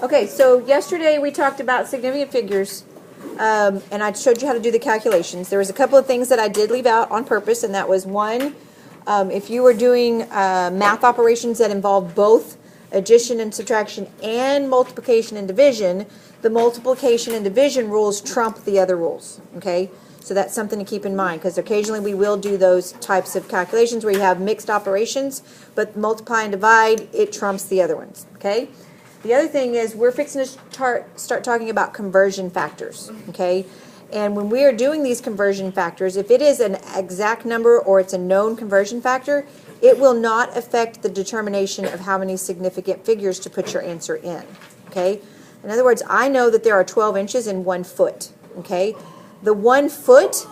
Okay, so yesterday we talked about significant figures, and I showed you how to do the calculations. There was a couple of things that I did leave out on purpose, and that was one, if you were doing math operations that involve both addition and subtraction and multiplication and division, the multiplication and division rules trump the other rules, okay? So that's something to keep in mind, because occasionally we will do those types of calculations where you have mixed operations, but multiply and divide, it trumps the other ones, okay? The other thing is we're fixing to start talking about conversion factors, okay? And when we are doing these conversion factors, if it is an exact number or it's a known conversion factor, it will not affect the determination of how many significant figures to put your answer in, okay? In other words, I know that there are 12 inches in 1 foot, okay? The 1 foot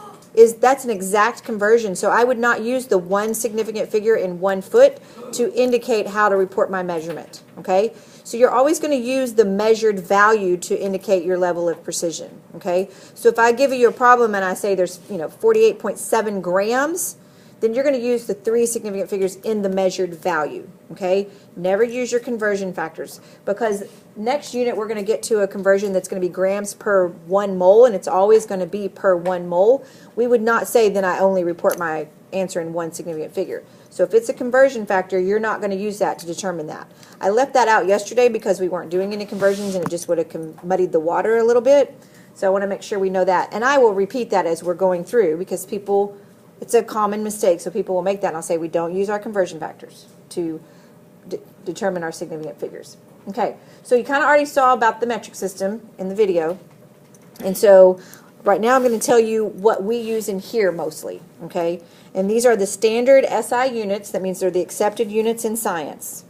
that's an exact conversion, so I would not use the one significant figure in 1 foot to indicate how to report my measurement, okay? So you're always going to use the measured value to indicate your level of precision, okay? So if I give you a problem and I say there's, 48.7 grams, then you're going to use the 3 significant figures in the measured value, okay? Never use your conversion factors, because next unit we're going to get to a conversion that's going to be grams per 1 mole, and it's always going to be per 1 mole. We would not say then I only report my answer in 1 significant figure. So if it's a conversion factor, you're not going to use that to determine that. I left that out yesterday because we weren't doing any conversions and it just would have muddied the water a little bit. So I want to make sure we know that. And I will repeat that as we're going through, because it's a common mistake, so people will make that, and I'll say we don't use our conversion factors to determine our significant figures. Okay, so you kind of already saw about the metric system in the video, and so right now I'm going to tell you what we use in here mostly, okay? And these are the standard SI units. That means they're the accepted units in science.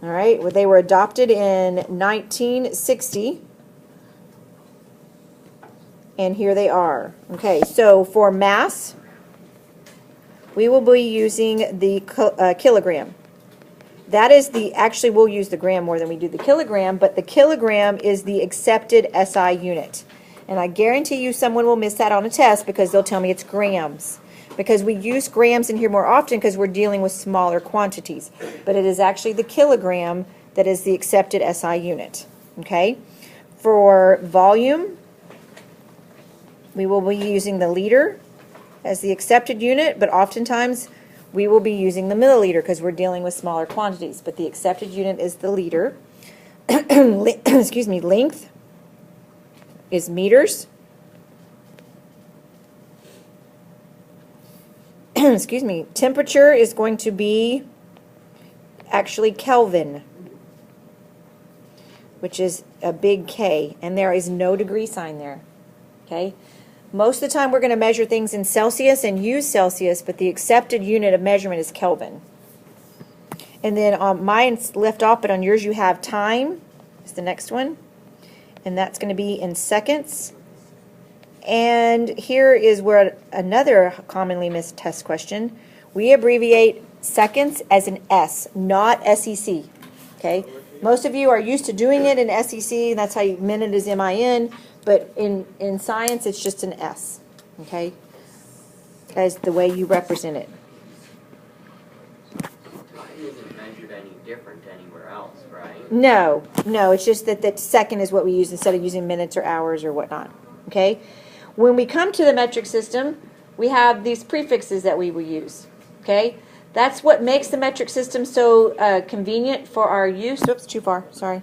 All right, well, they were adopted in 1960. And here they are. Okay, so for mass, we will be using the kilogram. That is actually we'll use the gram more than we do the kilogram, but the kilogram is the accepted SI unit. And I guarantee you someone will miss that on a test because they'll tell me it's grams. Because we use grams in here more often because we're dealing with smaller quantities. But it is actually the kilogram that is the accepted SI unit. Okay? For volume, we will be using the liter as the accepted unit, but oftentimes we will be using the milliliter because we're dealing with smaller quantities. But the accepted unit is the liter. Excuse me, length is meters. Excuse me, temperature is going to be actually Kelvin, which is a big K, and there is no degree sign there. Okay? Most of the time we're going to measure things in Celsius and use Celsius, but the accepted unit of measurement is Kelvin. And then mine's left off, but on yours you have time, is the next one. And that's going to be in seconds. And here is where another commonly missed test question. We abbreviate seconds as an S, not SEC. Okay? Most of you are used to doing it in SEC, and that's how minute is MIN. But in science, it's just an S, okay, as the way you represent it. Time isn't measured any different anywhere else, right? No, it's just that second is what we use instead of using minutes or hours or whatnot, okay? When we come to the metric system, we have these prefixes that we will use, okay? That's what makes the metric system so convenient for our use. Oops, too far, sorry.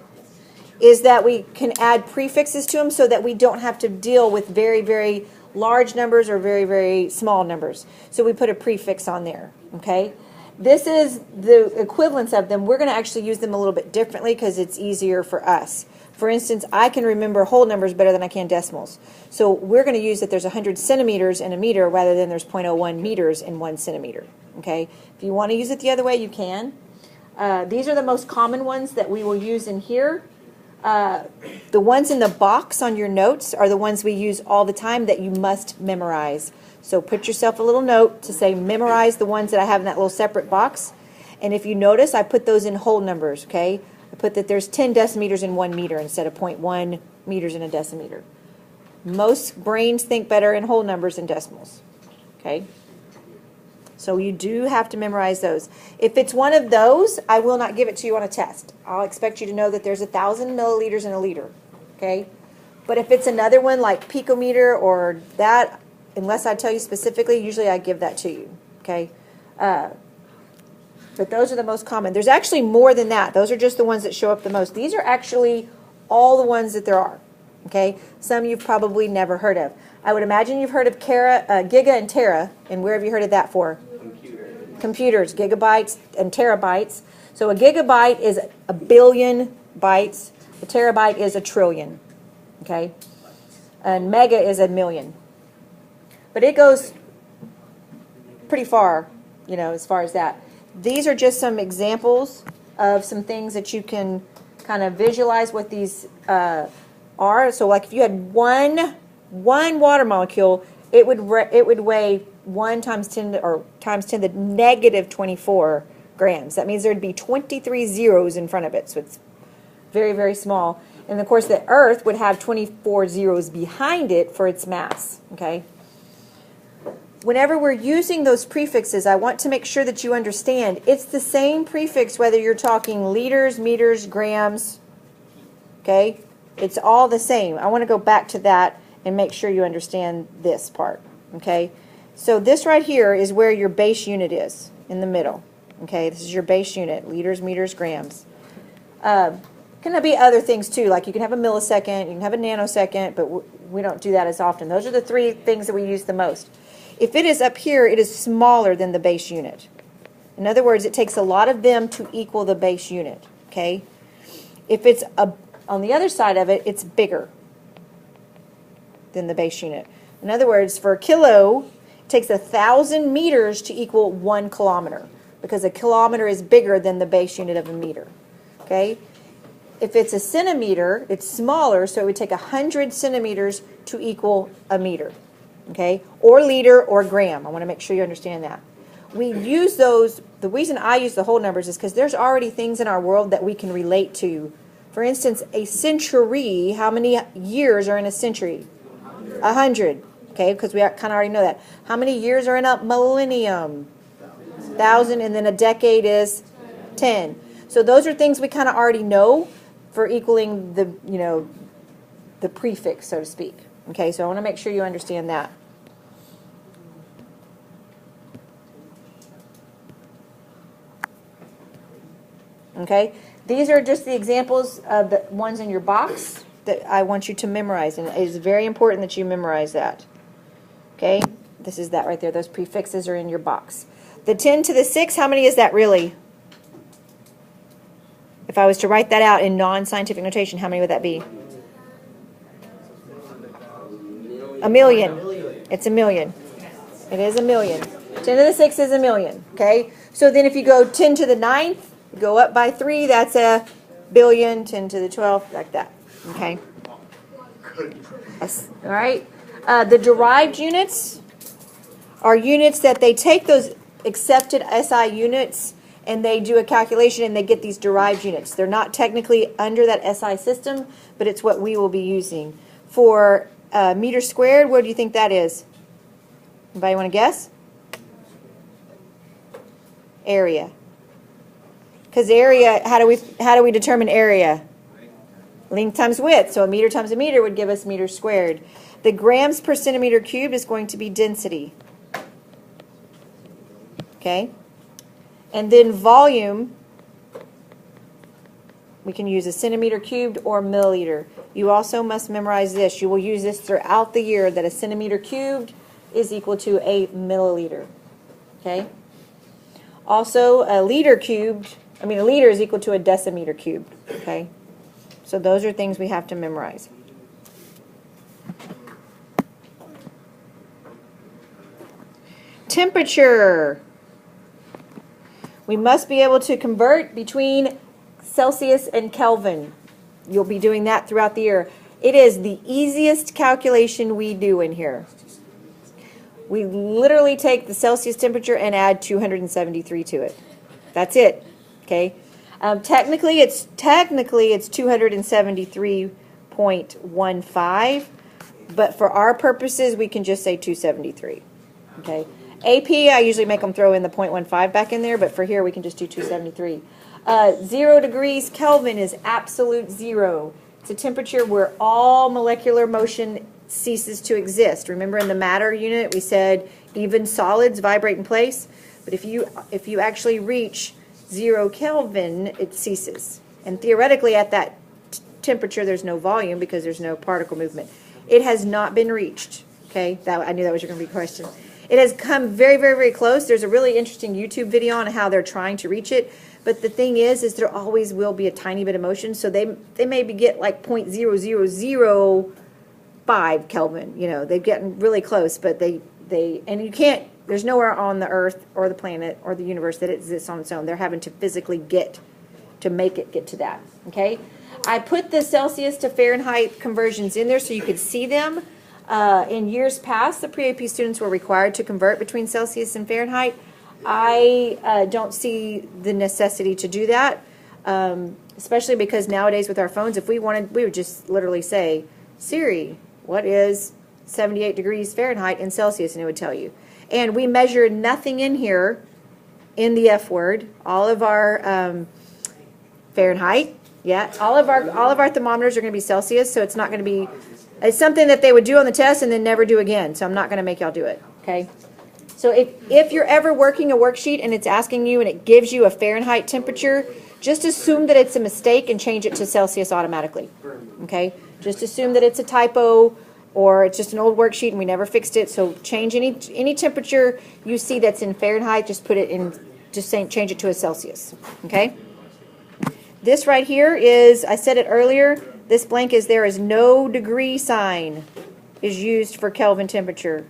Is that we can add prefixes to them so that we don't have to deal with very, very large numbers or very, very small numbers. So we put a prefix on there, okay? This is the equivalence of them. We're going to actually use them a little bit differently because it's easier for us. For instance, I can remember whole numbers better than I can decimals. So we're going to use that there's 100 centimeters in a meter rather than there's 0.01 meters in 1 centimeter, okay? If you want to use it the other way, you can. These are the most common ones that we will use in here. The ones in the box on your notes are the ones we use all the time that you must memorize. So put yourself a little note to say memorize the ones that I have in that little separate box. And if you notice, I put those in whole numbers, okay? I put that there's 10 decimeters in 1 meter instead of 0.1 meters in a decimeter. Most brains think better in whole numbers than decimals, okay? So you do have to memorize those. If it's one of those, I will not give it to you on a test. I'll expect you to know that there's 1,000 milliliters in a liter. Okay? But if it's another one like picometer or that, unless I tell you specifically, usually I give that to you. Okay? But those are the most common. There's actually more than that. Those are just the ones that show up the most. These are actually all the ones that there are. Okay? Some you've probably never heard of. I would imagine you've heard of giga and tera. And where have you heard of that for? Computers, gigabytes and terabytes. So a gigabyte is a billion bytes. A terabyte is a trillion. Okay? And mega is a million. But it goes pretty far, you know, as far as that. These are just some examples of some things that you can kind of visualize what these are. So like if you had one water molecule, it would weigh 1 times 10 to the negative 24 grams. That means there'd be 23 zeros in front of it. So it's very, very small. And of course the Earth would have 24 zeros behind it for its mass. Okay? Whenever we're using those prefixes, I want to make sure that you understand it's the same prefix whether you're talking liters, meters, grams. Okay? It's all the same. I want to go back to that and make sure you understand this part. Okay? So this right here is where your base unit is, in the middle. Okay? This is your base unit, liters, meters, grams. Can be other things too, like you can have a millisecond, you can have a nanosecond, but we don't do that as often. Those are the 3 things that we use the most. If it is up here, it is smaller than the base unit. In other words, it takes a lot of them to equal the base unit. Okay? If it's on the other side of it, it's bigger than the base unit. In other words, for a kilo, it takes 1,000 meters to equal 1 kilometer, because a kilometer is bigger than the base unit of a meter. Okay? If it's a centimeter, it's smaller, so it would take 100 centimeters to equal a meter. Okay? Or liter or gram. I want to make sure you understand that. We use those, the reason I use the whole numbers is because there's already things in our world that we can relate to. For instance, a century, how many years are in a century? 100. Okay, because we kind of already know that. How many years are in a millennium? 1,000, and then a decade is 10. So those are things we kind of already know for equaling the, you know, the prefix, so to speak. Okay, so I want to make sure you understand that. Okay, these are just the examples of the ones in your box that I want you to memorize, and it is very important that you memorize that. Okay, this is that right there. Those prefixes are in your box. The 10 to the 6, how many is that really? If I was to write that out in non-scientific notation, how many would that be? A million. It's a million. It is a million. 10 to the 6 is a million. Okay, so then if you go 10 to the 9th, go up by 3, that's a billion. 10 to the 12th, like that. Okay. Yes. All right. The derived units are units that they take those accepted SI units and they do a calculation and they get these derived units. They're not technically under that SI system, but it's what we will be using. For meter squared, what do you think that is? Anybody want to guess? Area. Because area, how do we determine area? Length times width. So a meter times a meter would give us meter squared. The grams per centimeter cubed is going to be density. Okay? And then volume, we can use a centimeter cubed or milliliter. You also must memorize this. You will use this throughout the year, that a centimeter cubed is equal to a milliliter. Okay? Also, a liter is equal to a decimeter cubed. Okay? So those are things we have to memorize. Temperature. We must be able to convert between Celsius and Kelvin. You'll be doing that throughout the year. It is the easiest calculation we do in here. We literally take the Celsius temperature and add 273 to it. That's it. Okay. Technically it's 273.15, but for our purposes we can just say 273. Okay. AP, I usually make them throw in the 0.15 back in there, but for here we can just do 273. 0 degrees Kelvin is absolute zero. It's a temperature where all molecular motion ceases to exist. Remember in the matter unit we said even solids vibrate in place, but if you actually reach 0 Kelvin, it ceases. And theoretically at that temperature there's no volume because there's no particle movement. It has not been reached. Okay, I knew that was going to be a question. It has come very, very, very close. There's a really interesting YouTube video on how they're trying to reach it. But the thing is there always will be a tiny bit of motion. So they maybe get like 0.0005 Kelvin. You know, they're getting really close. But and you can't, there's nowhere on the Earth or the planet or the universe that it exists on its own. They're having to physically make it get to that. Okay? I put the Celsius to Fahrenheit conversions in there so you could see them. In years past, the pre-AP students were required to convert between Celsius and Fahrenheit. I don't see the necessity to do that, especially because nowadays with our phones, if we wanted, we would just literally say, Siri, what is 78 degrees Fahrenheit in Celsius, and it would tell you. And we measure nothing in here in the F word. All of our Fahrenheit, yeah, all of our thermometers are going to be Celsius, so it's not going to be. It's something that they would do on the test and then never do again, so I'm not going to make y'all do it, okay? So if you're ever working a worksheet and it's asking you and it gives you a Fahrenheit temperature, just assume that it's a mistake and change it to Celsius automatically, okay? Just assume that it's a typo or it's just an old worksheet and we never fixed it, so change any temperature you see that's in Fahrenheit, just put it in, change it to a Celsius, okay? This right here is, I said it earlier, this blank is there is no degree sign is used for Kelvin temperature.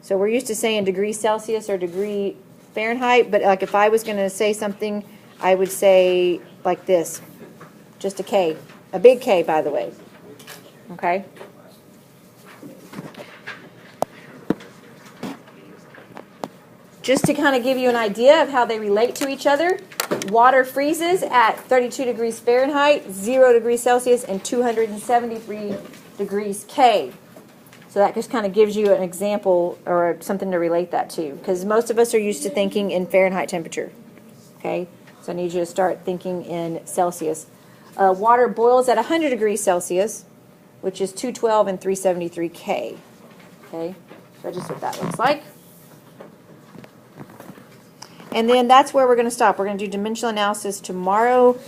So we're used to saying degree Celsius or degree Fahrenheit, but like if I was going to say something, I would say like this, just a K, a big K, by the way. Okay? Just to kind of give you an idea of how they relate to each other, water freezes at 32 degrees Fahrenheit, 0 degrees Celsius, and 273 degrees K. So that just kind of gives you an example or something to relate that to, because most of us are used to thinking in Fahrenheit temperature. Okay, so I need you to start thinking in Celsius. Water boils at 100 degrees Celsius, which is 212 and 373 K. Okay, so just what that looks like. And then that's where we're going to stop. We're going to do dimensional analysis tomorrow.